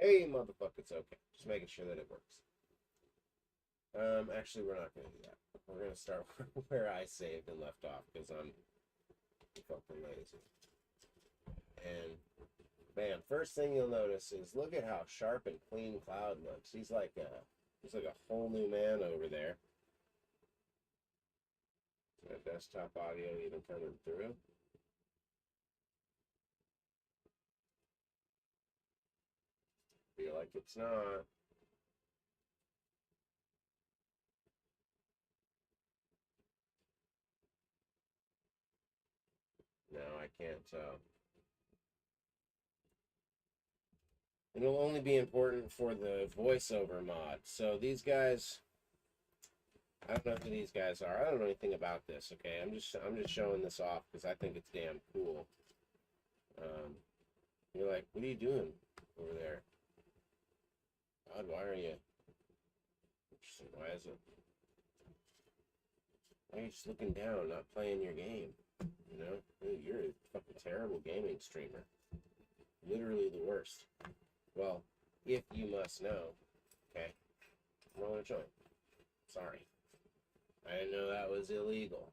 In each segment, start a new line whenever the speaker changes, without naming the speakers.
Hey, motherfucker, it's okay. Just making sure that it works. Actually, we're not gonna do that. We're gonna start where I saved and left off because I'm fucking lazy. And man, first thing you'll notice is look at how sharp and clean Cloud looks. He's like a whole new man over there. That desktop audio even coming through. Feel like it's not. No, I can't tell. It'll only be important for the voiceover mod. So these guys, I don't know who these guys are. I don't know anything about this. Okay, I'm just showing this off because I think it's damn cool. Um, you're like, what are you doing over there? God, why are you? Why is it? Why are you just looking down, not playing your game? You know, you're a fucking terrible gaming streamer. Literally the worst. Well, if you must know, okay, roll a joint. Sorry, I didn't know that was illegal.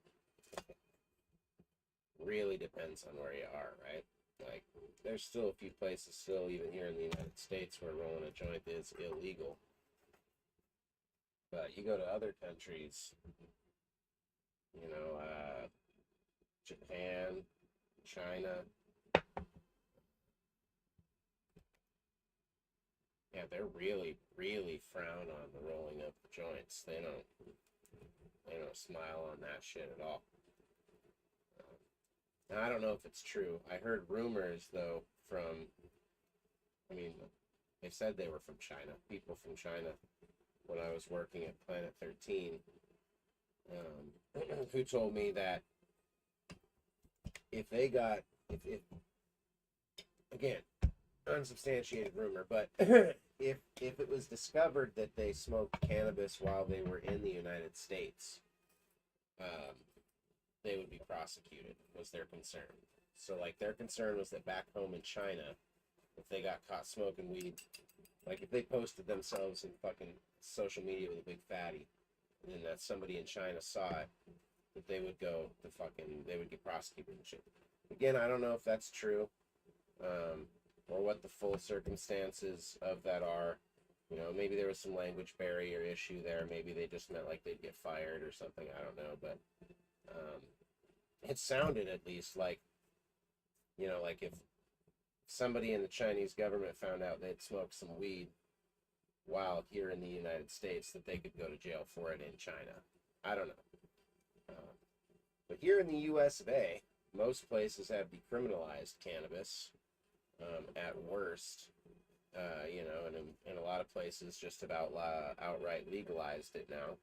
Really depends on where you are, right? Like, there's still a few places, still even here in the United States, where rolling a joint is illegal. But you go to other countries, you know, Japan, China, yeah, they're really, really frown on the rolling of joints. They don't smile on that shit at all. Now, I don't know if it's true. I heard rumors though from, I mean, they said they were from China, people from China, when I was working at Planet 13, who told me that if they got, if again, unsubstantiated rumor, but if it was discovered that they smoked cannabis while they were in the United States, um, they would be prosecuted, was their concern. So, like, their concern was that back home in China, if they got caught smoking weed, like, if they posted themselves in fucking social media with a big fatty, and then that somebody in China saw it, that they would they would get prosecuted and shit. Again, I don't know if that's true, or what the full circumstances of that are. You know, maybe there was some language barrier issue there. Maybe they just meant like they'd get fired or something. I don't know, but it sounded at least like, you know, like if somebody in the Chinese government found out they'd smoked some weed while here in the United States, that they could go to jail for it in China. I don't know. But here in the US of A, most places have decriminalized cannabis, at worst. You know, and in a lot of places just about outright legalized it now.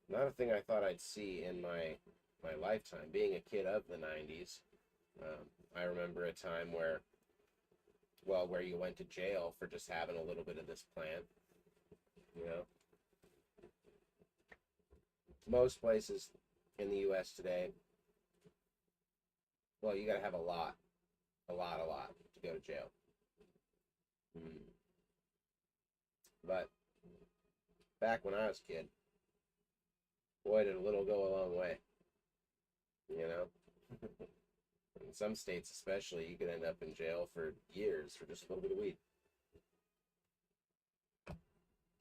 Not a thing I thought I'd see in my lifetime. Being a kid of the 90s, I remember a time where, well, where you went to jail for just having a little bit of this plant. You know, most places in the U.S. today, well, you got to have a lot to go to jail. Mm. But back when I was a kid, boy, did a little go a long way. You know, in some states, especially, you could end up in jail for years for just a little bit of weed.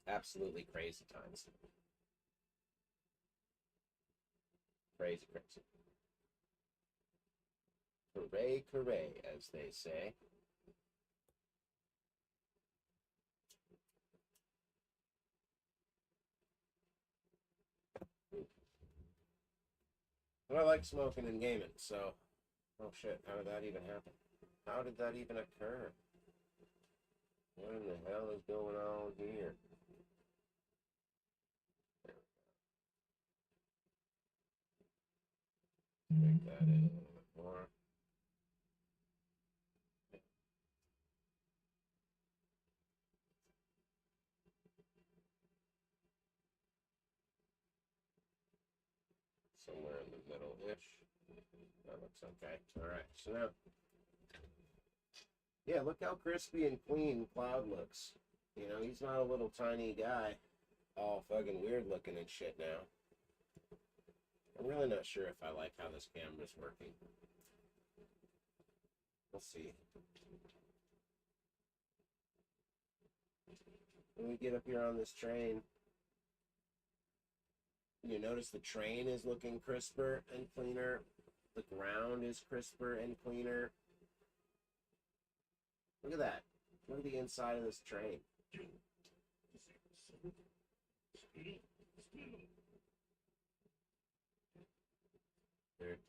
Absolutely crazy times. Crazy, crazy. Hooray, hooray, as they say. But I like smoking and gaming, so, oh shit, how did that even happen? How did that even occur? What in the hell is going on here? Make that in a little bit more. Somewhere in the middle-ish. That looks okay. Alright, so now Yeah, look how crispy and clean Cloud looks. You know, he's not a little tiny guy, all fucking weird looking and shit now. I'm really not sure if I like how this camera's working. We'll see. When we get up here on this train, you notice the train is looking crisper and cleaner. The ground is crisper and cleaner. Look at that. Look at the inside of this train.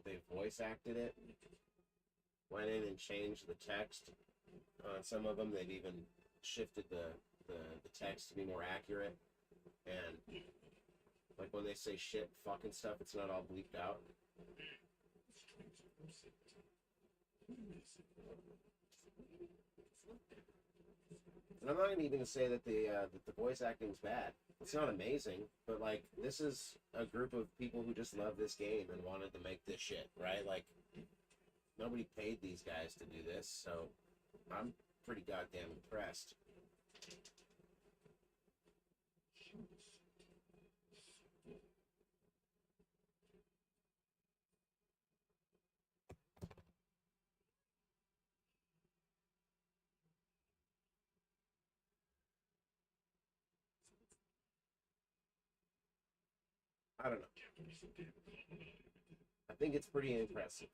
They voice acted it. Went in and changed the text. On some of them, they've even shifted the text to be more accurate. And like when they say shit, fucking stuff, it's not all bleeped out. And I'm not even going to say that the voice acting's bad. It's not amazing, but like this is a group of people who just love this game and wanted to make this shit, right? Like nobody paid these guys to do this, so I'm pretty goddamn impressed. I don't know. I think it's pretty impressive.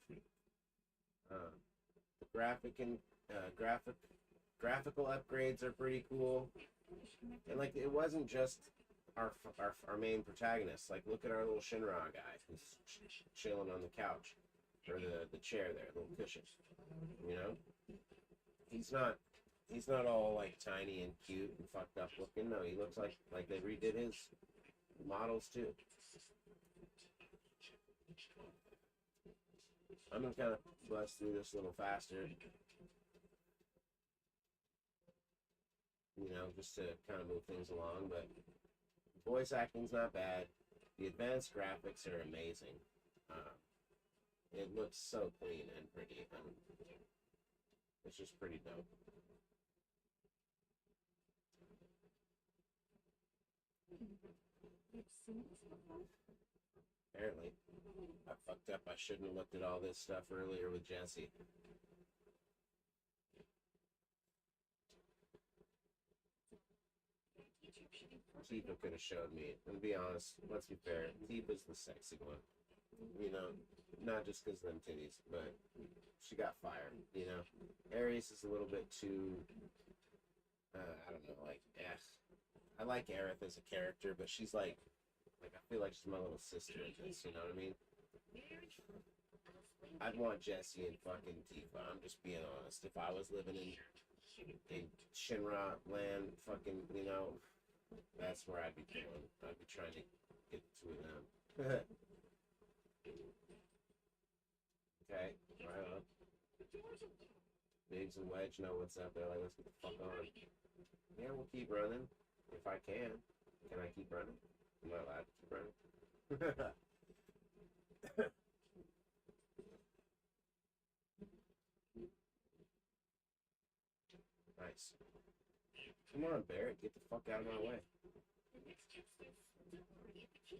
The graphical upgrades are pretty cool, and like it wasn't just our main protagonist. Like look at our little Shinra guy who's chilling on the couch or the chair there, the little cushion. You know, he's not all like tiny and cute and fucked up looking. No, he looks like they redid his models too. I'm gonna kind of bust through this a little faster, you know, just to kind of move things along. But voice acting's not bad. The advanced graphics are amazing. It looks so clean and pretty, and it's just pretty dope. Apparently, I fucked up. I shouldn't have looked at all this stuff earlier with Jesse. Tifa could have showed me. And to be honest, let's be fair, Tifa's the sexy one. You know, not just because of them titties, but she got fire. You know, Aries is a little bit too. I don't know, like, I like Aerith as a character, but she's like I feel like she's my little sister in this. You know what I mean? I'd want Jesse and fucking Tifa. I'm just being honest. If I was living in Shinra land, fucking, you know, that's where I'd be going. I'd be trying to get to them. Okay, right on. Biggs and Wedge know what's up. They're like, let's get the fuck on. Yeah, we'll keep running. If I can. Can I keep running? Am I allowed to keep running? Nice. Come on, Barrett. Get the fuck out of my way.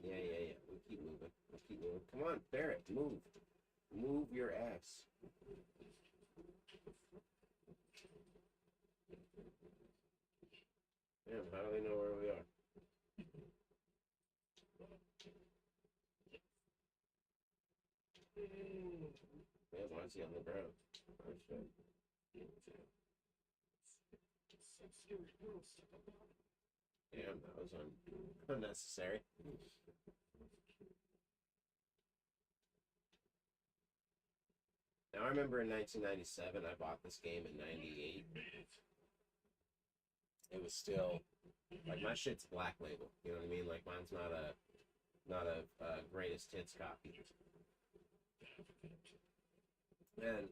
Yeah. We'll keep moving. We'll keep moving. Come on, Barrett. Move. Move your ass. Damn, how do they know where we are? Yeah, why is he on the ground? Oh, shit. Damn, that was unnecessary. Now, I remember in 1997, I bought this game in 98. It was still, like, my shit's black label. You know what I mean? Like, mine's not a greatest hits copy. And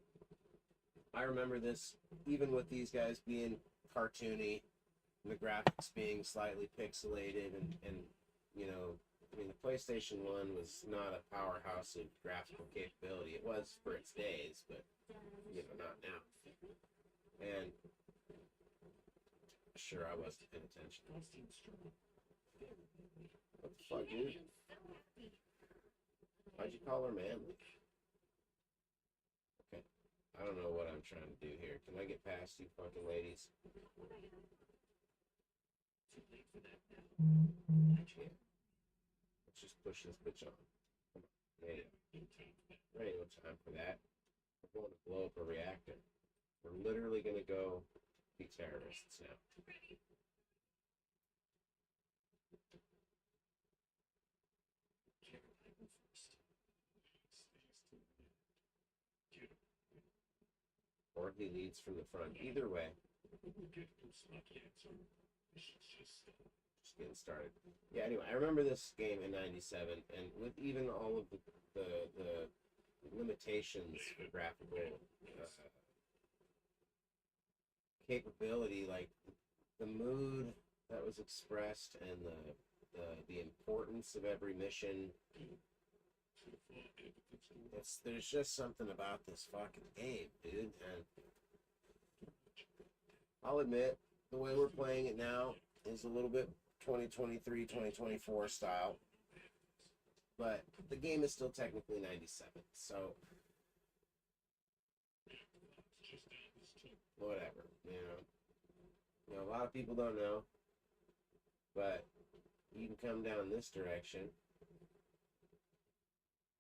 I remember this, even with these guys being cartoony, and the graphics being slightly pixelated, and you know, I mean, the PlayStation 1 was not a powerhouse of graphical capability. It was for its days, but, you know, not now. And sure, I wasn't paying attention. What the fuck, dude? Why'd you call her manly? Okay. I don't know what I'm trying to do here. Can I get past you fucking ladies? Yeah. Let's just push this bitch on. Come on. There you go. There ain't no time for that. We're going to blow up a reactor. We're literally going to go be terrorists now. Or he leads from the front. Either way. Just getting started. Yeah, anyway, I remember this game in 97, and with even all of the limitations for graphical capability, like the mood that was expressed and the importance of every mission. There's just something about this fucking game, dude. And I'll admit, the way we're playing it now is a little bit 2023, 2024 style. But the game is still technically 97, so whatever, you know. A lot of people don't know, but you can come down this direction.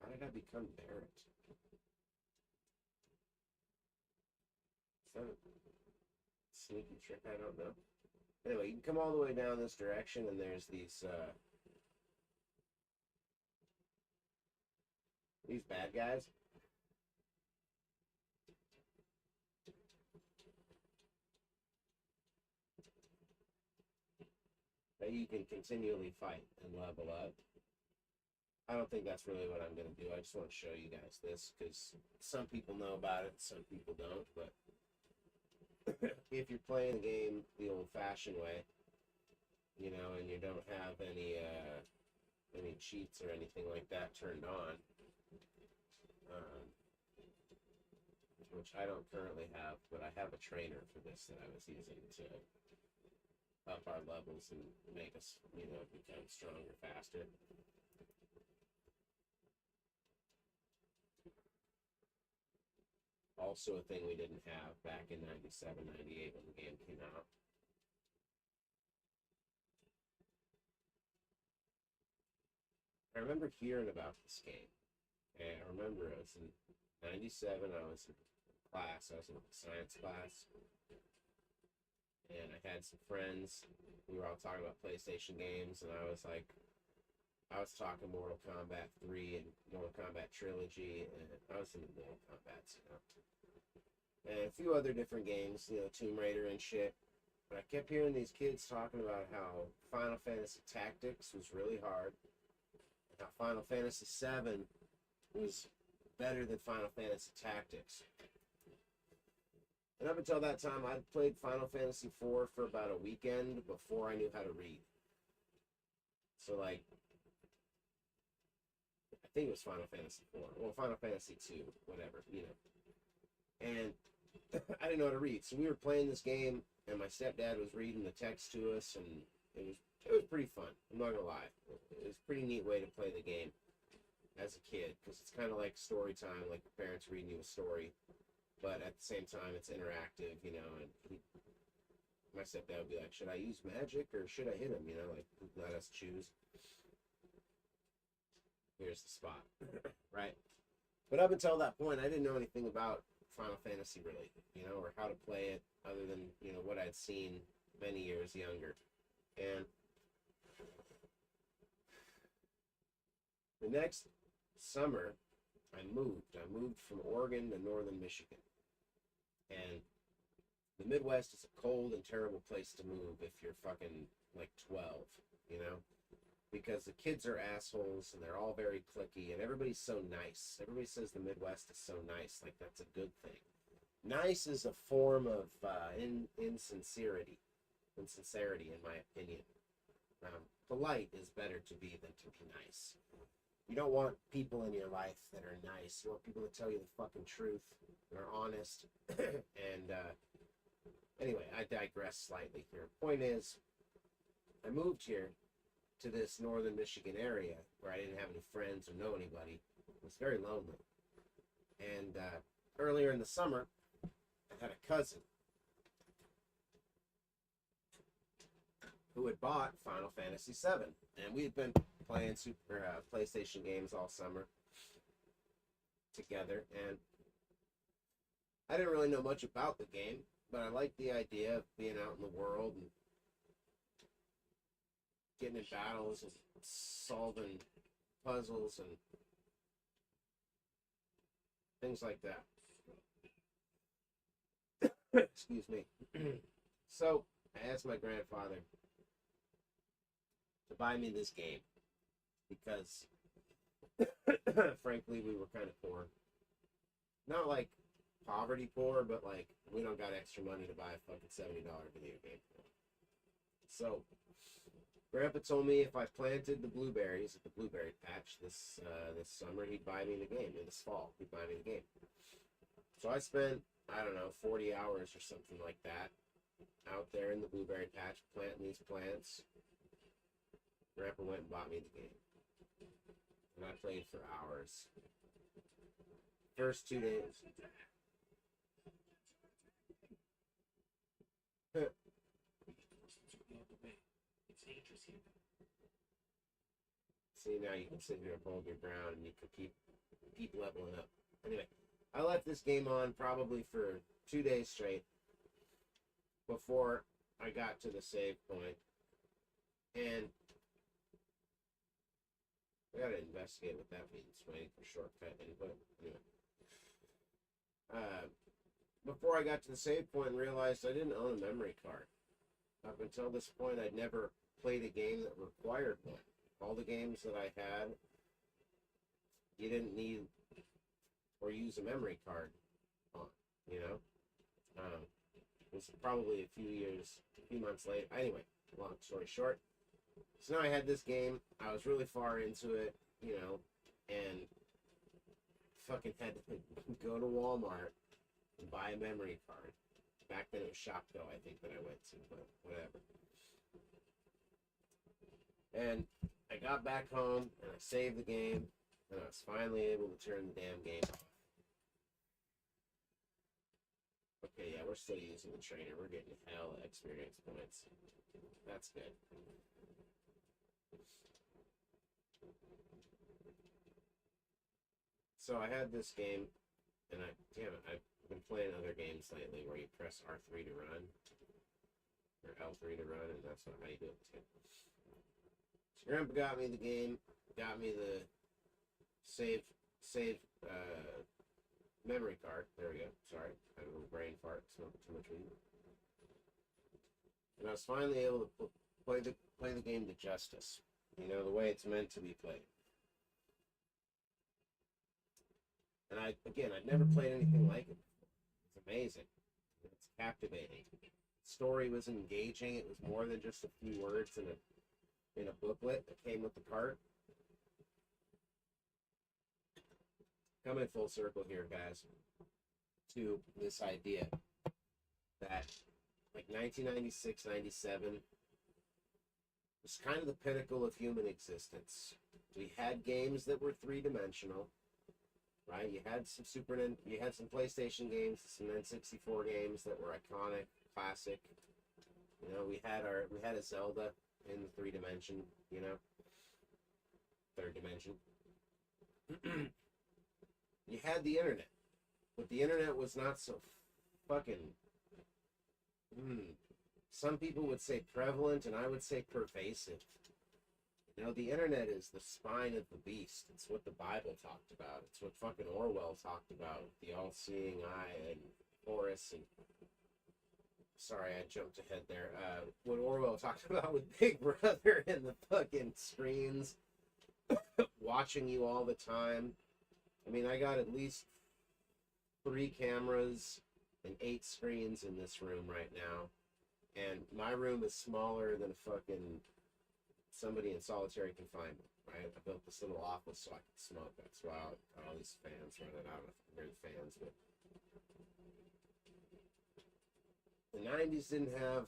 How did I become Barrett? Is that a sneaky trick? I don't know. Anyway, you can come all the way down this direction, and there's these bad guys. That you can continually fight and level up. I don't think that's really what I'm going to do. I just want to show you guys this because some people know about it, some people don't. But if you're playing the game the old-fashioned way, you know, and you don't have any cheats or anything like that turned on, which I don't currently have, but I have a trainer for this that I was using to up our levels and make us, you know, become stronger faster. Also a thing we didn't have back in 97, 98 when the game came out. I remember hearing about this game. And I remember it was in 97, I was in class, I was in science class. And I had some friends. We were all talking about PlayStation games, and I was talking Mortal Kombat 3 and Mortal Kombat Trilogy, and I was into Mortal Kombat, you know. And a few other different games, you know, Tomb Raider and shit. But I kept hearing these kids talking about how Final Fantasy Tactics was really hard, and how Final Fantasy VII was better than Final Fantasy Tactics. And up until that time, I'd played Final Fantasy IV for about a weekend before I knew how to read. So, like, I think it was Final Fantasy IV. Well, Final Fantasy II, whatever, you know. And I didn't know how to read. So we were playing this game, and my stepdad was reading the text to us, and it was pretty fun. I'm not gonna lie. It was a pretty neat way to play the game as a kid, because it's kind of like story time, like your parents reading you a story, but at the same time, it's interactive, you know. And my stepdad would be like, "Should I use magic or should I hit him?" You know, like let us choose. Here's the spot, right? But up until that point, I didn't know anything about Final Fantasy really, you know, or how to play it other than, you know, what I'd seen many years younger. And the next summer, I moved. I moved from Oregon to northern Michigan. And the Midwest is a cold and terrible place to move if you're fucking like 12, you know? Because the kids are assholes and they're all very cliquey and everybody's so nice. Everybody says the Midwest is so nice, like that's a good thing. Nice is a form of insincerity, in my opinion. Polite is better to be than to be nice. You don't want people in your life that are nice. You want people to tell you the fucking truth, that are honest, and Anyway, I digress slightly here. Point is, I moved here to this northern Michigan area where I didn't have any friends or know anybody. It was very lonely. And earlier in the summer, I had a cousin who had bought Final Fantasy VII, and we had been playing PlayStation games all summer together. And I didn't really know much about the game, but I liked the idea of being out in the world and getting in battles and solving puzzles and things like that. Excuse me. So I asked my grandfather to buy me this game because, frankly, we were kind of poor. Not like poverty poor, but like we don't got extra money to buy a fucking $70 video game. So Grandpa told me if I planted the blueberries at the blueberry patch this summer, he'd buy me the game. This fall, he'd buy me the game. So I spent, I don't know, 40 hours or something like that out there in the blueberry patch planting these plants. Grandpa went and bought me the game. And I played for hours. First 2 days. See, now you can sit here and hold your ground and you can keep leveling up. Anyway, I left this game on probably for 2 days straight before I got to the save point. And I gotta investigate what that means. Waiting for shortcut input. Anyway. Before I got to the save point and realized I didn't own a memory card. Up until this point, I'd never played a game that required one. All the games that I had, you didn't need or use a memory card on, you know? It was probably a few months later. Anyway, long story short. So now I had this game. I was really far into it, you know, and fucking had to go to Walmart and buy a memory card. Back then it was Shopko, I think, that I went to, but whatever. And I got back home, and I saved the game, and I was finally able to turn the damn game off. Okay, yeah, we're still using the trainer. We're getting hell experience points. That's good. So I had this game, and I've been playing other games lately where you press R3 to run, or L3 to run, and that's not how you do it too. So Grandpa got me the game, got me the save memory card. There we go. Sorry, I had a little brain fart. Smoked too much weed. And I was finally able to play the game to justice. You know, the way it's meant to be played. And I'd never played anything like it. It's amazing. It's captivating. The story was engaging. It was more than just a few words in a booklet that came with the cart. Coming full circle here, guys, to this idea that like 1996, 97 was kind of the pinnacle of human existence. We had games that were three-dimensional, right? You had some PlayStation games, some N64 games that were iconic, classic. You know, we had a Zelda in the 3-dimension, you know, third dimension. You had the internet, but the internet was not so fucking. Some people would say prevalent, and I would say pervasive. You know, the internet is the spine of the beast. It's what the Bible talked about. It's what fucking Orwell talked about. The all-seeing eye and Horus and... Sorry, I jumped ahead there. What Orwell talked about with Big Brother and the fucking screens. Watching you all the time. I mean, I got at least 3 cameras and 8 screens in this room right now. And my room is smaller than a fucking... somebody in solitary confinement, right? I built this little office so I could smoke. That's why I got all these fans running out. I don't know if you can hear the fans, but the 90s didn't have,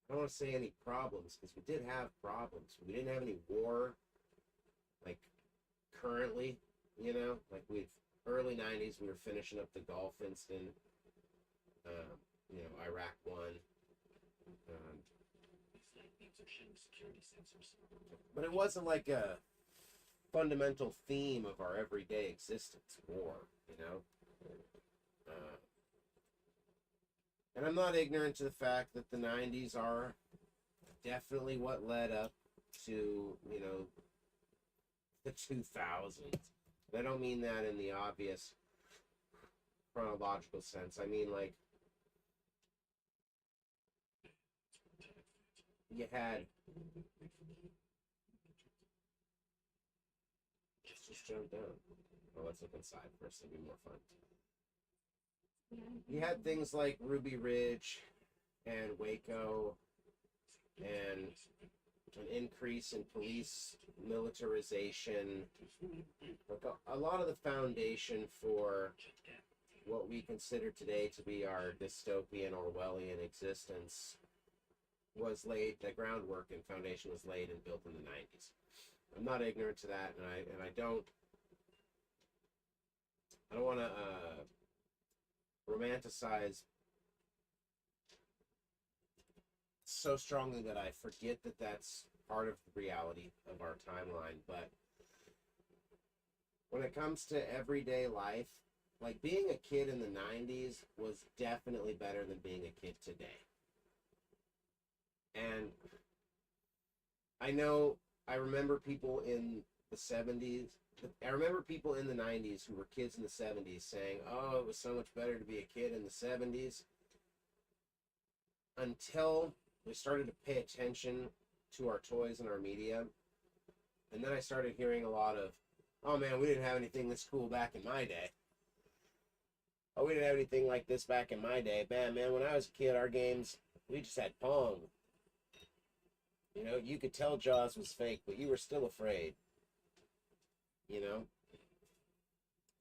I don't want to say any problems, because we did have problems. We didn't have any war, like, currently, you know? Like, early 90s, we were finishing up the Gulf incident. You know, Iraq won. But it wasn't like a fundamental theme of our everyday existence, war, you know? And I'm not ignorant to the fact that the 90s are definitely what led up to, you know, the 2000s. I don't mean that in the obvious chronological sense. I mean, like, you had... Let's just jump down. Oh, let's look inside first. It'll be more fun. You had things like Ruby Ridge and Waco and an increase in police militarization. Like a lot of the foundation for what we consider today to be our dystopian Orwellian existence was laid, the groundwork and foundation was laid and built in the 90s. I'm not ignorant to that, and I don't want to romanticize so strongly that I forget that that's part of the reality of our timeline. But when it comes to everyday life, like, being a kid in the 90s was definitely better than being a kid today. And I remember people in the 70s. I remember people in the 90s who were kids in the 70s saying, oh, it was so much better to be a kid in the 70s. Until we started to pay attention to our toys and our media. And then I started hearing a lot of, oh man, we didn't have anything this cool back in my day. Oh, we didn't have anything like this back in my day. Man, when I was a kid, our games, we just had Pong. You know, you could tell Jaws was fake, but you were still afraid. You know?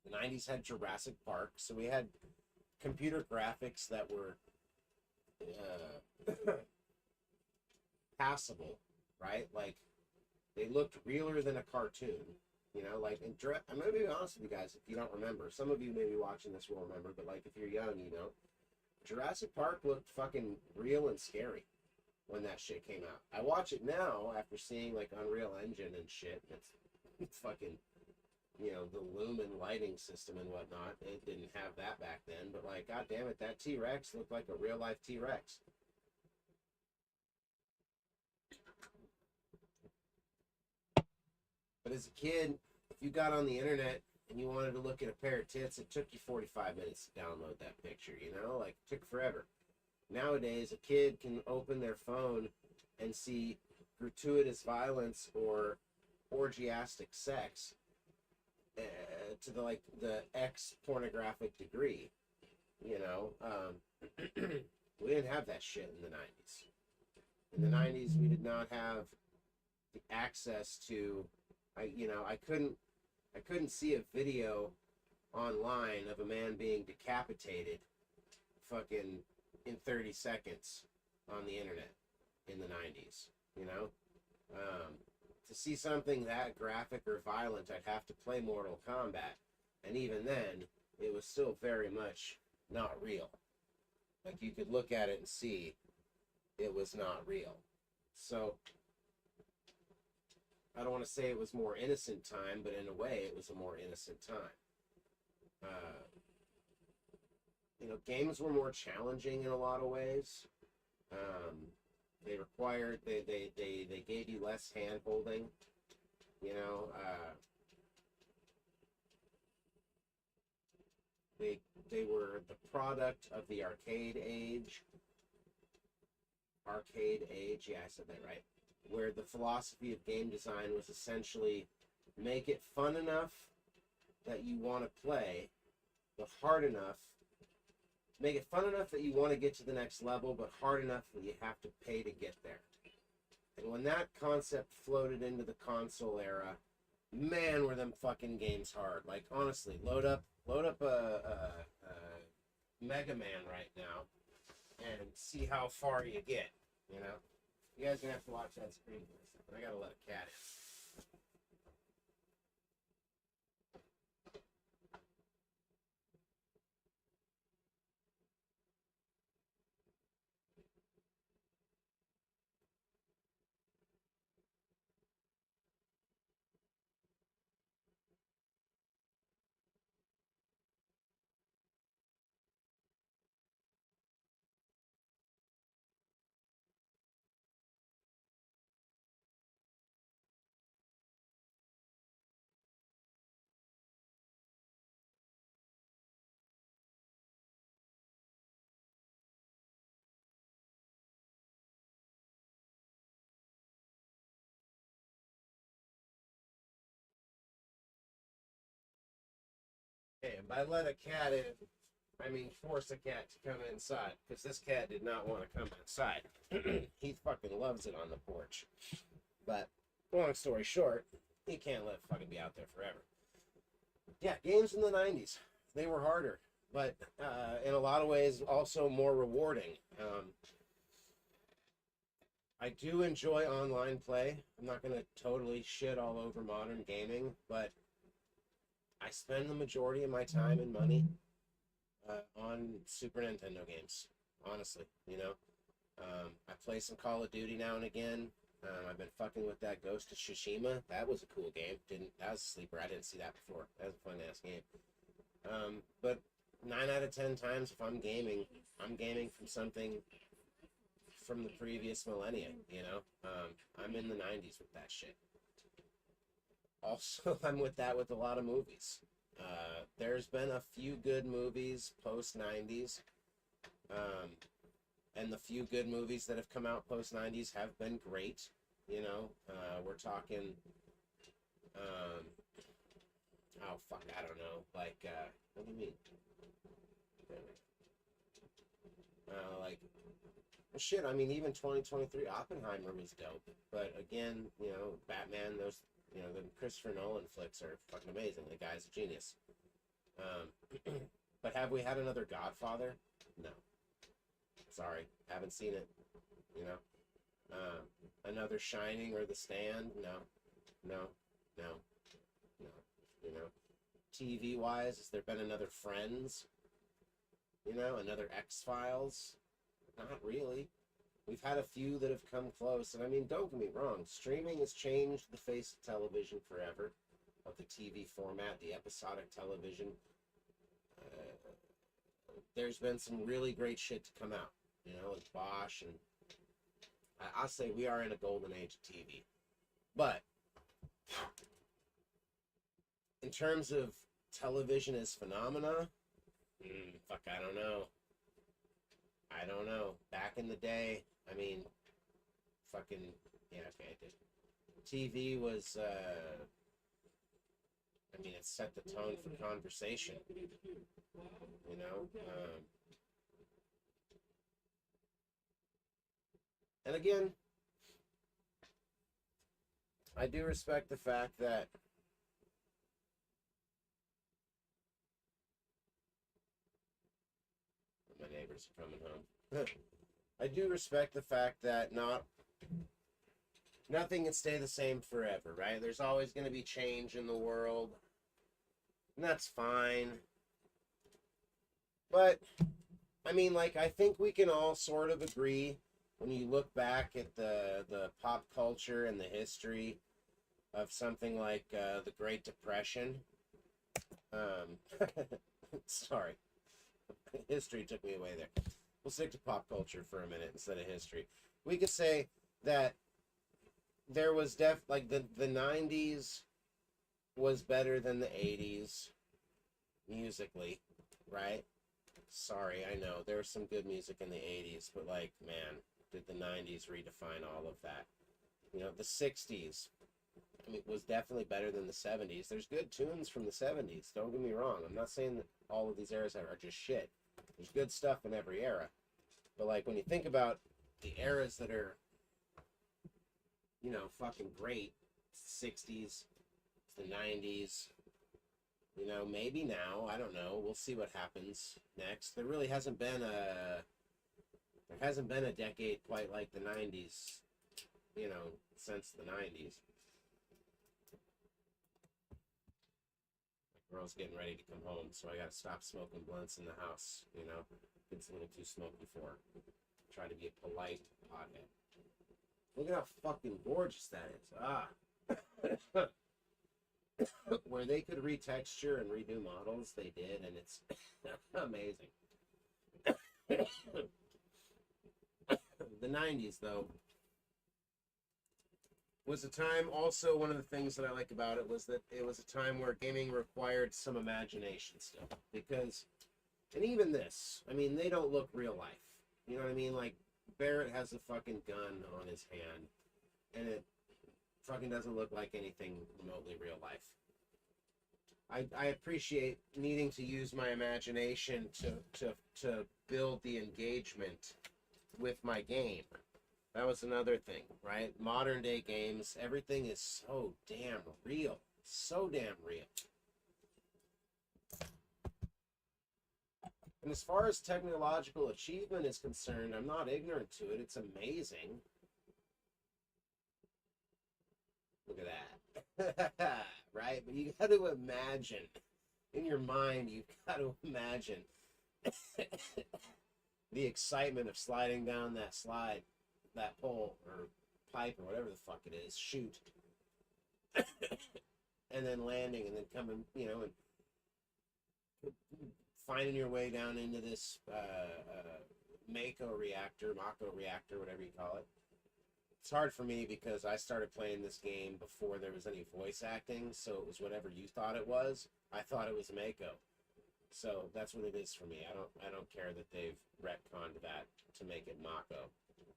The 90s had Jurassic Park, so we had computer graphics that were passable, right? Like, they looked realer than a cartoon. You know, like, I'm going to be honest with you guys, if you don't remember. Some of you maybe watching this will remember, but, like, if you're young, you know. Jurassic Park looked fucking real and scary when that shit came out. I watch it now after seeing, like, Unreal Engine and shit. It's fucking, you know, the Lumen lighting system and whatnot. It didn't have that back then, but, like, god damn it, that T-Rex looked like a real-life T-Rex. But as a kid, if you got on the internet and you wanted to look at a pair of tits, it took you 45 minutes to download that picture, you know? Like, it took forever. Nowadays, a kid can open their phone and see gratuitous violence or orgiastic sex to the X pornographic degree, you know? We didn't have that shit in the 90s. In the 90s, we did not have the access to... I couldn't see a video online of a man being decapitated fucking in 30 seconds on the internet in the 90s, you know? To see something that graphic or violent, I'd have to play Mortal Kombat. And even then, it was still very much not real. Like, you could look at it and see it was not real. So... I don't want to say it was more innocent time, but in a way, it was a more innocent time. You know, games were more challenging in a lot of ways. They required, they gave you less hand holding. You know, they were the product of the arcade age. Yeah, I said that right. Where the philosophy of game design was essentially make it fun enough that you want to play, but hard enough, make it fun enough that you want to get to the next level, but hard enough that you have to pay to get there. And when that concept floated into the console era, man, were them fucking games hard. Like, honestly, load up Mega Man right now and see how far you get. You know, you guys are gonna have to watch that screen for a second. I gotta let a cat in. Okay, and by let a cat in, I mean force a cat to come inside, because this cat did not want to come inside. He fucking loves it on the porch. But, long story short, he can't let it fucking be out there forever. Yeah, games in the 90s, they were harder, but in a lot of ways also more rewarding. I do enjoy online play. I'm not going to totally shit all over modern gaming, but I spend the majority of my time and money on Super Nintendo games, honestly, you know. I play some Call of Duty now and again. I've been fucking with that Ghost of Tsushima. That was a cool game. That was a sleeper. I didn't see that before. That was a fun ass game. But 9 out of 10 times, if I'm gaming from something from the previous millennia. You know, I'm in the 90s with that shit. Also, I'm with that with a lot of movies. There's been a few good movies post 90s. And the few good movies that have come out post 90s have been great. You know, we're talking, oh fuck, I don't know. Like, what do you mean? Like, well, shit, I mean, even 2023, Oppenheimer was dope. But again, you know, Batman, those, you know, the Christopher Nolan flicks are fucking amazing. The guy's a genius. But have we had another Godfather? No. Sorry, haven't seen it. You know, another Shining or The Stand? No, no, no, no. You know, TV wise, has there been another Friends? You know, another X-Files? Not really. We've had a few that have come close, and I mean, don't get me wrong, streaming has changed the face of television forever, of the TV format, the episodic television. There's been some really great shit to come out, you know, like Bosch, and I'll say we are in a golden age of TV. But in terms of television as phenomena, fuck, I don't know. I don't know. Back in the day, I mean, fucking, yeah, okay, I did. TV was, I mean, it set the tone for conversation, you know? And again, I do respect the fact that my neighbors are coming home. I do respect the fact that nothing can stay the same forever, right? There's always going to be change in the world, and that's fine. But I mean, like, I think we can all sort of agree when you look back at the pop culture and the history of something like the Great Depression. Sorry, history took me away there. We'll stick to pop culture for a minute instead of history. We could say that there was like the 90s was better than the 80s musically, right? Sorry, I know there was some good music in the 80s, but like, man, did the 90s redefine all of that? You know, the 60s, I mean, was definitely better than the 70s. There's good tunes from the 70s, don't get me wrong. I'm not saying that all of these eras are just shit. There's good stuff in every era. But like, when you think about the eras that are, you know, fucking great, it's the 60s, it's the 90s, You know, maybe now. I don't know. We'll see what happens next. There really hasn't been a decade quite like the 90s, you know, since the 90s. My girl's getting ready to come home, so I gotta stop smoking blunts in the house, you know. It's a little too smoky for her. Try to be a polite pothead. Look at how fucking gorgeous that is. Ah. Where they could retexture and redo models, they did, and it's amazing. The 90s, though, was a time, also one of the things that I like about it was that it was a time where gaming required some imagination still. Because, and even this, I mean, they don't look real life. You know what I mean? Like, Barrett has a fucking gun on his hand, and it fucking doesn't look like anything remotely real life. I appreciate needing to use my imagination to build the engagement with my game. That was another thing, right? Modern day games, everything is so damn real. So damn real. And as far as technological achievement is concerned, I'm not ignorant to it. It's amazing. Look at that. Right? But you got to imagine, in your mind, you've got to imagine the excitement of sliding down that slide, that pole, or pipe, or whatever the fuck it is, chute, and then landing, and then coming, you know, and finding your way down into this Mako reactor, whatever you call it. It's hard for me because I started playing this game before there was any voice acting, so it was whatever you thought it was. I thought it was Mako. So that's what it is for me. I don't care that they've retconned that to make it Mako.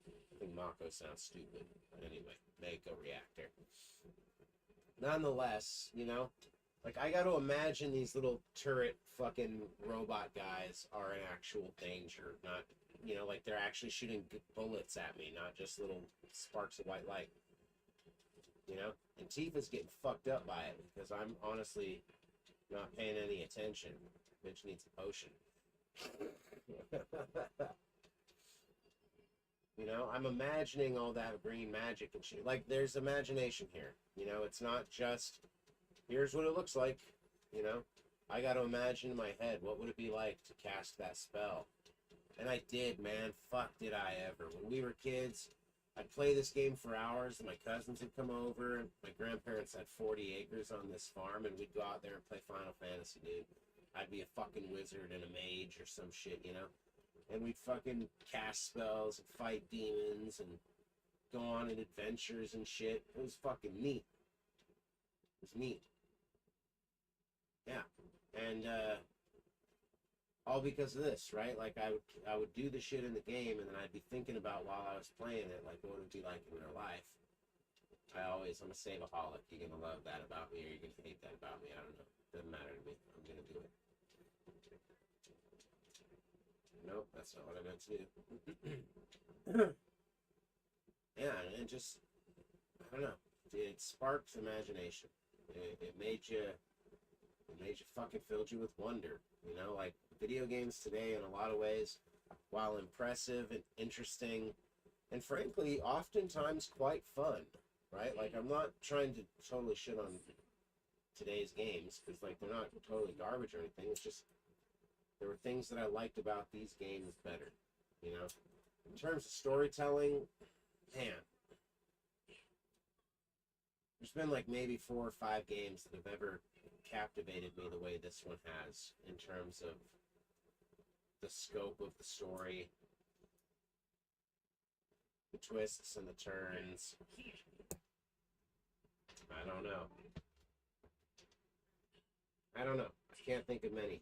I think Mako sounds stupid. But anyway, Mako reactor. Nonetheless, you know, like I got to imagine these little turret fucking robot guys are in actual danger, not, you know, like they're actually shooting bullets at me, not just little sparks of white light. You know? And Tifa's getting fucked up by it because I'm honestly not paying any attention. Bitch needs a potion. You know, I'm imagining all that green magic and shit. Like, there's imagination here. You know, it's not just, here's what it looks like. You know? I got to imagine in my head, what would it be like to cast that spell? And I did, man. Fuck, did I ever. When we were kids, I'd play this game for hours, and my cousins would come over, and my grandparents had 40 acres on this farm, and we'd go out there and play Final Fantasy, dude. I'd be a fucking wizard and a mage or some shit, you know? And we'd fucking cast spells and fight demons and go on in adventures and shit. It was fucking neat. It was neat. Yeah. And, all because of this, right? Like, I would do the shit in the game, and then I'd be thinking about while I was playing it, like, what would it be like in real life? I'm a save-aholic. You're gonna love that about me, or you're gonna hate that about me. I don't know. Doesn't matter to me. I'm gonna do it. Nope, that's not what I meant to do. Yeah, and it just, I don't know. It sparked imagination. It made you fucking filled you with wonder. You know, like video games today in a lot of ways, while impressive and interesting, and frankly, oftentimes quite fun, right? Like, I'm not trying to totally shit on today's games, because, like, they're not totally garbage or anything. It's just, there were things that I liked about these games better, you know? In terms of storytelling, man, there's been, like, maybe 4 or 5 games that have ever captivated me the way this one has, in terms of the scope of the story, the twists and the turns. I don't know. I can't think of many.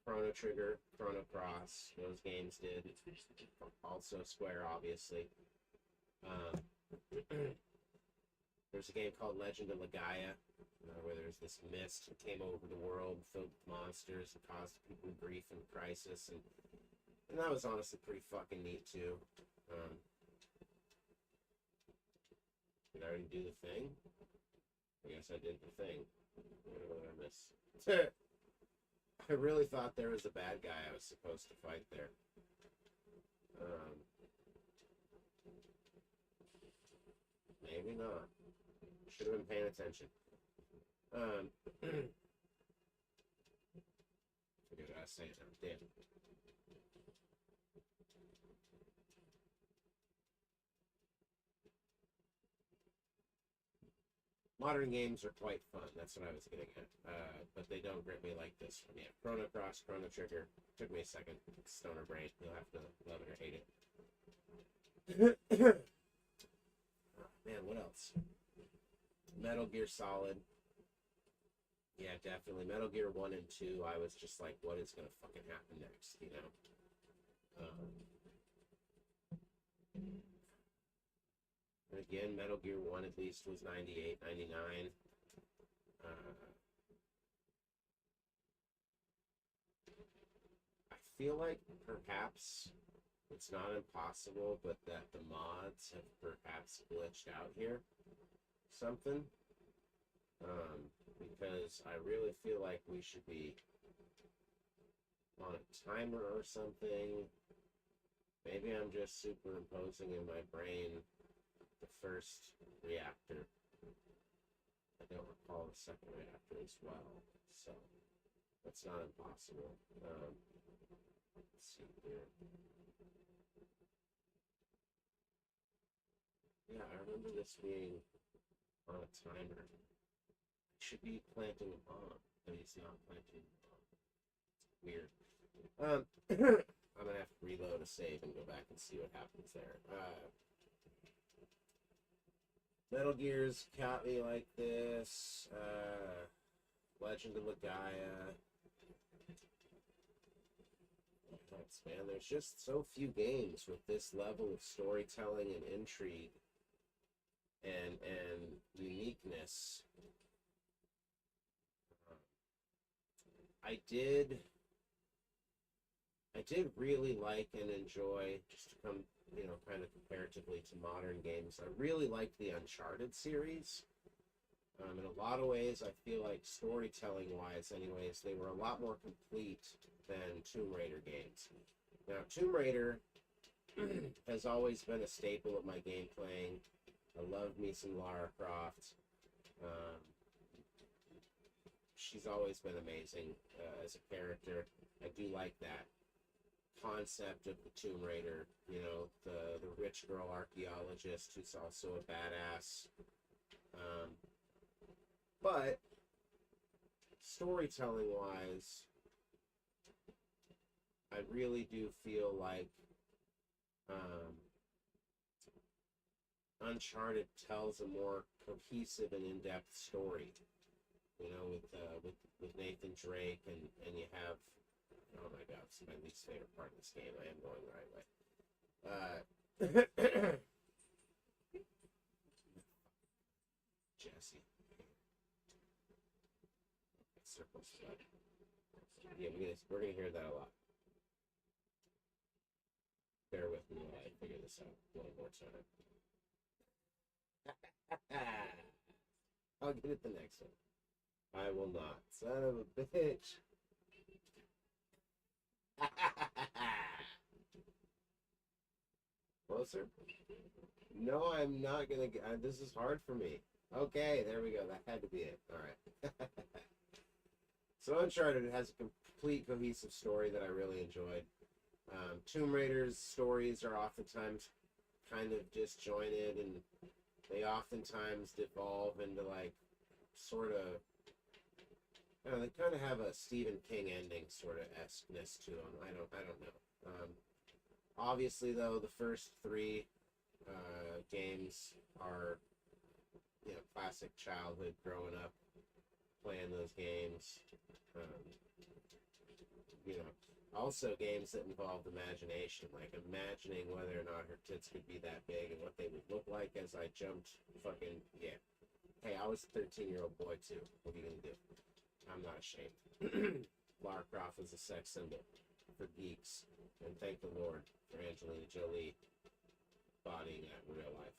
Chrono Trigger, Chrono Cross, those games did. Also Square, obviously. There's a game called Legend of Legaia, where there's this mist that came over the world filled with monsters and caused people grief and crisis, and that was honestly pretty fucking neat too. Did I already do the thing? I guess I did the thing. What did I miss? I really thought there was a bad guy I was supposed to fight there. Maybe not. Should have been paying attention. Forget what I was saying. I'm dead. Modern games are quite fun. That's what I was getting at. But they don't grip me like this one. Yeah, Chrono Cross, Chrono Trigger. Took me a second. Stoner brain. You'll have to love it or hate it. Oh, man, what else? Metal Gear Solid. Yeah, definitely. Metal Gear 1 and 2, I was just like, what is going to fucking happen next, you know? And again, Metal Gear 1 at least was 98, 99. I feel like perhaps it's not impossible, but that the mods have perhaps glitched out here. Something. Because I really feel like we should be on a timer or something. Maybe I'm just superimposing in my brain the first reactor. I don't recall the second reactor as well, so that's not impossible. Let's see here. Yeah, I remember this being on a timer. Should be planting a bomb, but he's not planting a bomb. It's weird. I'm gonna have to reload a save and go back and see what happens there. Metal Gear's caught me like this. Legend of Legaia. Man, there's just so few games with this level of storytelling and intrigue and uniqueness. I did really like and enjoy, just to come, kind of comparatively to modern games, I really liked the Uncharted series. In a lot of ways, I feel like storytelling-wise, anyways, they were a lot more complete than Tomb Raider games. Now, Tomb Raider has always been a staple of my game playing. I love me some Lara Croft. She's always been amazing as a character. I do like that concept of the Tomb Raider, the rich girl archaeologist who's also a badass. But storytelling wise, I really do feel like Uncharted tells a more cohesive and in-depth story. With Nathan Drake, and you have, oh my god, it's my least favorite part of this game. I am going the right way. Jesse. Circles. Yeah, we're gonna hear that a lot. Bear with me while I figure this out one more time. I'll get it the next one. I will not. Son of a bitch. Closer? No, I'm not gonna get. This is hard for me. Okay, there we go. That had to be it. Alright. So Uncharted has a complete cohesive story that I really enjoyed. Tomb Raider's stories are oftentimes kind of disjointed, and they oftentimes devolve into like sort of, they kind of have a Stephen King ending sort of esque-ness to them. I don't know. Obviously, though, the first three games are, classic childhood growing up playing those games. Also games that involved imagination, like imagining whether or not her tits could be that big and what they would look like as I jumped fucking, yeah. Hey, I was a 13-year-old boy too. What are you gonna do? I'm not ashamed. Lara Croft was a sex symbol for geeks, and thank the Lord for Angelina Jolie bodying that in real life.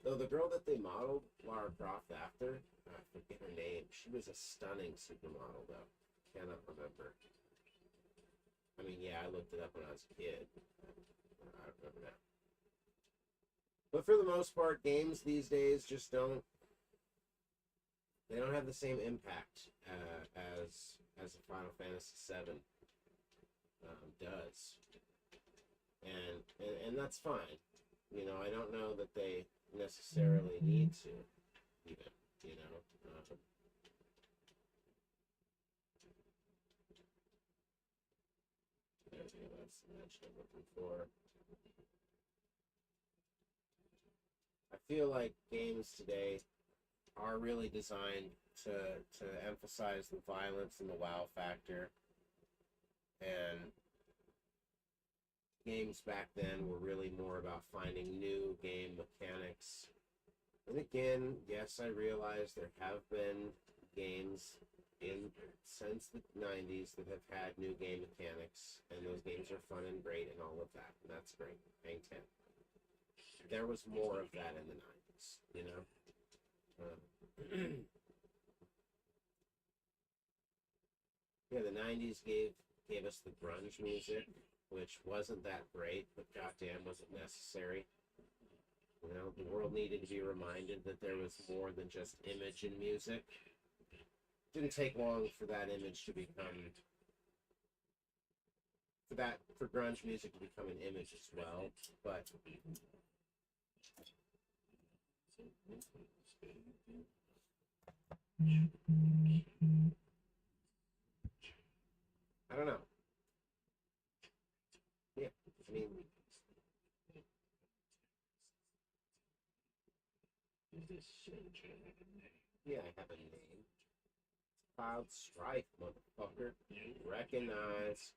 Though the girl that they modeled Lara Croft after, I forget her name. She was a stunning supermodel, though. Cannot remember. I mean, yeah, I looked it up when I was a kid. I don't remember now. But for the most part, games these days just don't. They don't have the same impact as a Final Fantasy VII does, and that's fine. You know, I don't know that they necessarily need to, even. You know. That's the match I'm looking for. I feel like games today are really designed to emphasize the violence and the wow factor. And games back then were really more about finding new game mechanics. And again, yes, I realize there have been games since the 90s that have had new game mechanics, and those games are fun and great and all of that, and that's great. Hang 10. There was more of that in the 90s, you know? Yeah, the 90s gave us the grunge music, which wasn't that great, but goddamn was it necessary. You know, the world needed to be reminded that there was more than just image in music. It didn't take long for that image to become, for grunge music to become an image as well, but I don't know. Yeah, I mean, yeah, I have a name. Cloud Strife, motherfucker. Recognize.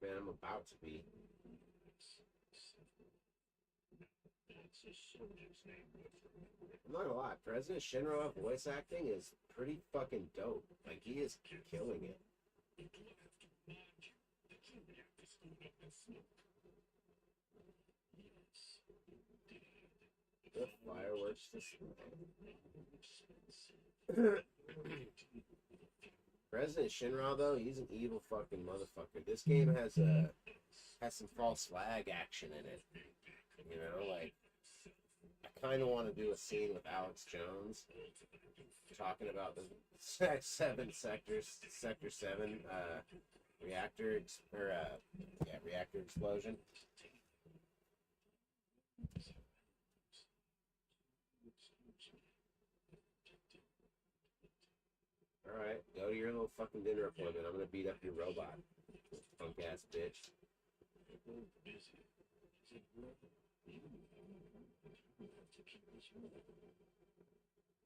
Man, I'm about to be. I'm not gonna lie, President Shinra voice acting is pretty fucking dope. Like, he is killing it. The fireworks display. President Shinra, though, he's an evil fucking motherfucker. This game has some false flag action in it. You know, like, I kind of want to do a scene with Alex Jones talking about the Sector 7 reactor reactor explosion. Alright, go to your little fucking dinner appointment. I'm gonna beat up your robot. Punk ass bitch.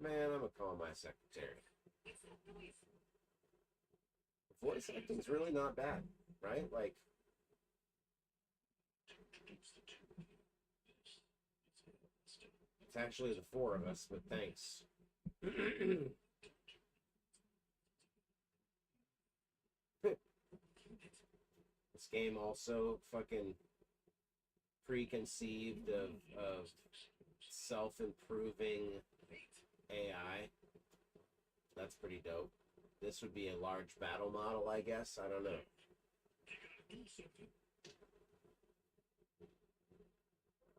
Man, I'm gonna call my secretary. Voice acting's really not bad, right? Like, it's actually the four of us, but thanks. This game also fucking preconceived of self-improving AI. That's pretty dope. This would be a large battle model, I guess. I don't know.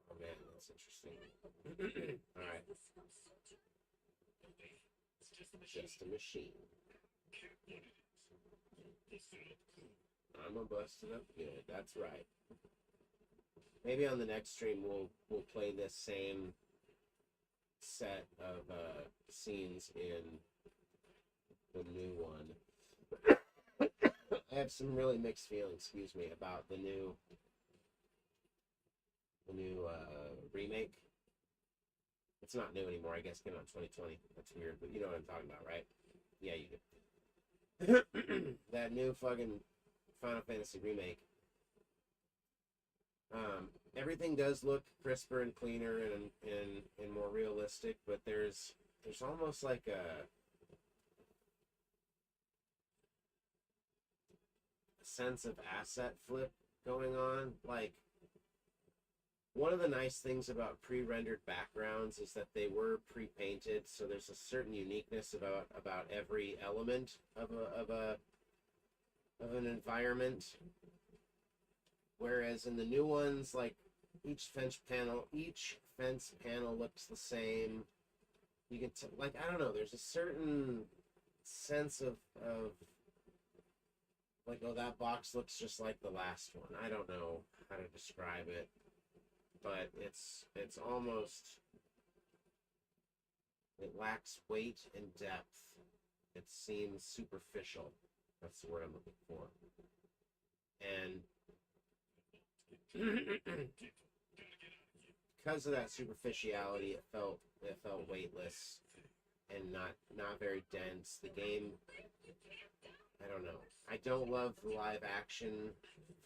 Oh man, that's interesting. Alright. Just a machine. I'm gonna bust it up good. That's right. Maybe on the next stream we'll play this same set of scenes in the new one. I have some really mixed feelings, excuse me, about the new remake. It's not new anymore. I guess it came out in 2020. That's weird, but you know what I'm talking about, right? Yeah, you do. That new fucking Final Fantasy remake. Everything does look crisper and cleaner and more realistic, but there's almost like a sense of asset flip going on. Like, one of the nice things about pre-rendered backgrounds is that they were pre-painted, so there's a certain uniqueness about every element of an environment. Whereas in the new ones, like, each fence panel looks the same. You can like, I don't know, there's a certain sense of like, oh, that box looks just like the last one. I don't know how to describe it, but it's almost, it lacks weight and depth. It seems superficial. That's the word I'm looking for. And because of that superficiality, it felt weightless and not very dense. The game, I don't know. I don't love the live action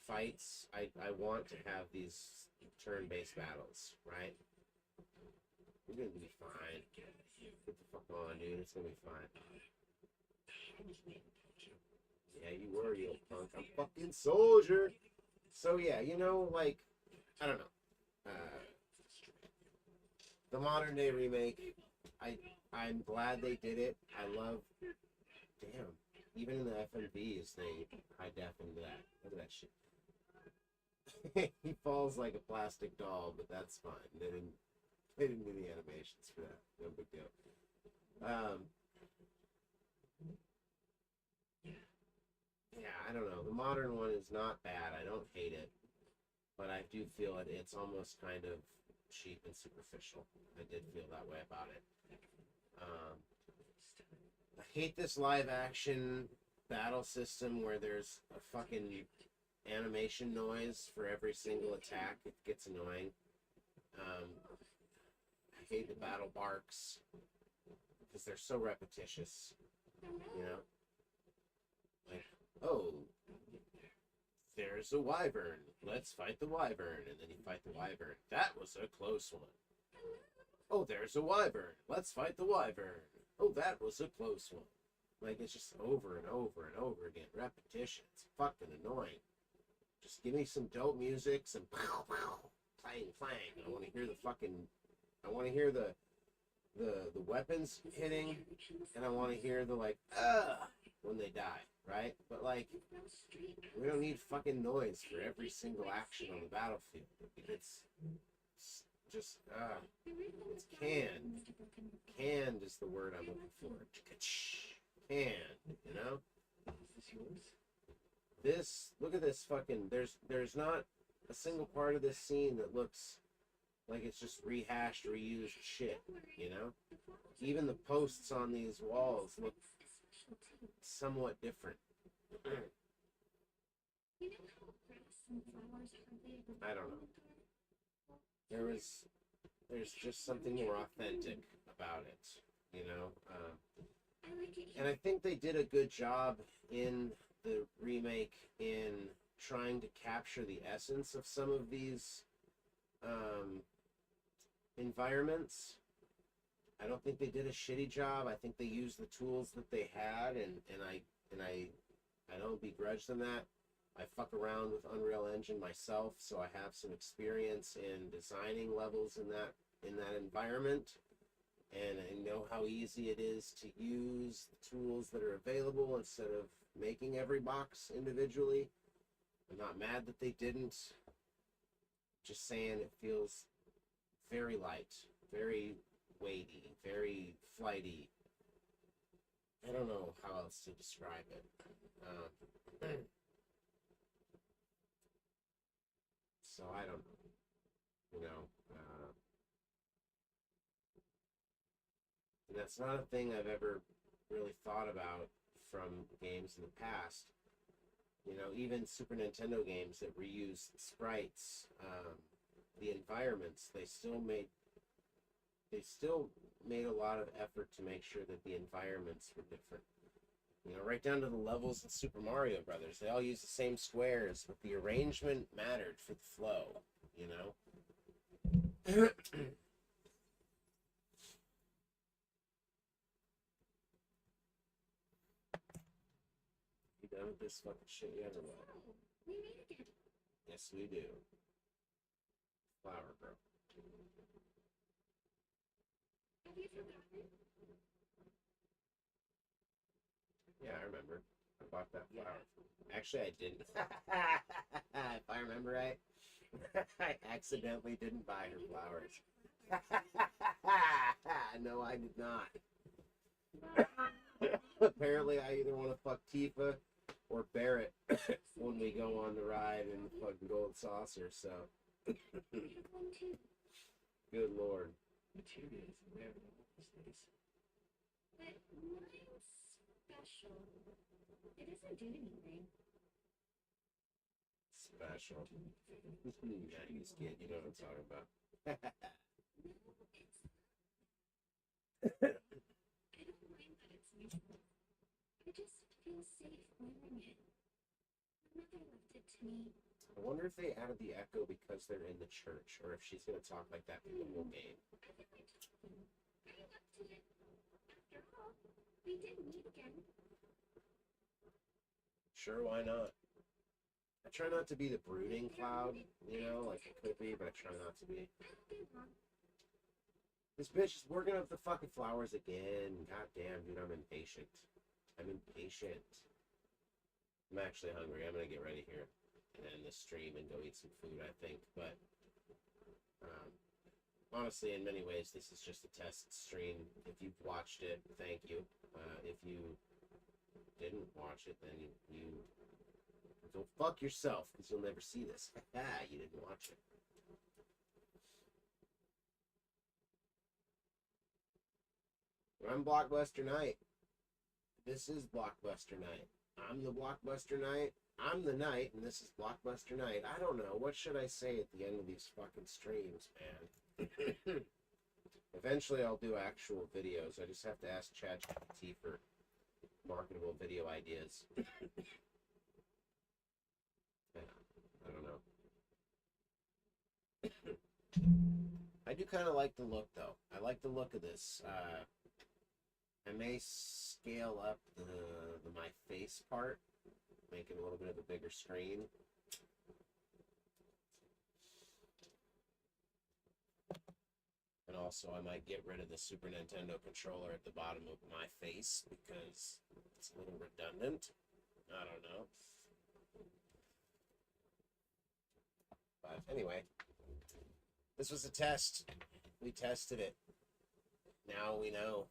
fights. I want to have these turn-based battles, right? We're gonna be fine. Get the fuck on, dude. It's gonna be fine. Yeah, you were, you old punk. I'm fucking soldier. So yeah, you know, like, I don't know. The modern day remake, I'm glad they did it. I love, damn, even in the FMVs, they high def into that. Look at that shit. He falls like a plastic doll, but that's fine. They didn't do the animations for that. No big deal. Yeah, I don't know. The modern one is not bad. I don't hate it, but I do feel it's almost kind of cheap and superficial. I did feel that way about it. I hate this live action battle system where there's a fucking animation noise for every single attack. It gets annoying. I hate the battle barks because they're so repetitious, you know? Like, oh, there's a wyvern. Let's fight the wyvern. And then you fight the wyvern. That was a close one. Oh, there's a wyvern. Let's fight the wyvern. Oh, that was a close one. Like, it's just over and over and over again. Repetition. It's fucking annoying. Just give me some dope music, some pow, pow, clang, clang. I want to hear the fucking... I want to hear the weapons hitting, and I want to hear the, like, when they die, right? But, like, we don't need fucking noise for every single action on the battlefield. It's just, it's canned. Canned is the word I'm looking for. Canned, you know? Look at this fucking, there's not a single part of this scene that looks like it's just rehashed, reused shit, you know? Even the posts on these walls look somewhat different. I don't know. There's just something more authentic about it, you know? And I think they did a good job in the remake in trying to capture the essence of some of these environments. I don't think they did a shitty job. I think they used the tools that they had, and I don't begrudge them that. I fuck around with Unreal Engine myself, so I have some experience in designing levels in that environment, and I know how easy it is to use the tools that are available instead of making every box individually. I'm not mad that they didn't. Just saying it feels very light, very weighty, very flighty. I don't know how else to describe it. So I don't know. You know, and that's not a thing I've ever really thought about from games in the past. You know, even Super Nintendo games that reuse sprites, the environments, they still made a lot of effort to make sure that the environments were different. You know, right down to the levels in Super Mario Brothers. They all use the same squares, but the arrangement mattered for the flow, you know? done with this fucking shit yet or what?
Oh, we meet again.
Yes, we do. Flower girl.
Have you forgotten?
Yeah, I remember. I bought that flower. Actually, I didn't. If I remember right, I accidentally didn't buy her flowers. No, I did not. Apparently, I either want to fuck Tifa or Barrett when we go on the ride in the fucking gold saucer, so.
I have one too.
Good lord.
Materials are rare these days.
But mine's special. It doesn't do anything.
Special. Yeah, you kid, you know what I'm talking about.
No, it's I don't mind that it's useful. I just feel safe wearing it. My mother left it to me.
I wonder if they added the echo because they're in the church, or if she's gonna talk like that through the whole game.
I think I told you. I left it. After all, we did meet again.
Sure, why not? I try not to be the brooding Cloud, you know, like it could be, but I try not to be.
I'll be wrong.
This bitch is working up the fucking flowers again. God damn, dude, I'm impatient. I'm impatient. I'm actually hungry. I'm gonna get ready here and end this stream and go eat some food, I think. But honestly, in many ways, this is just a test stream. If you've watched it, thank you. If you didn't watch it, then you go fuck yourself because you'll never see this. You didn't watch it. I'm Blockbuster Knight. This is Blockbuster Knight. I'm the Blockbuster Knight. I'm the Knight, and this is Blockbuster Knight. I don't know. What should I say at the end of these fucking streams, man? Eventually, I'll do actual videos. I just have to ask ChatGPT for marketable video ideas. Yeah, I don't know. I do kind of like the look, though. I like the look of this. I may scale up the my face part, make it a little bit of a bigger screen. And also, I might get rid of the Super Nintendo controller at the bottom of my face because it's a little redundant. I don't know. But anyway, this was a test. We tested it. Now we know.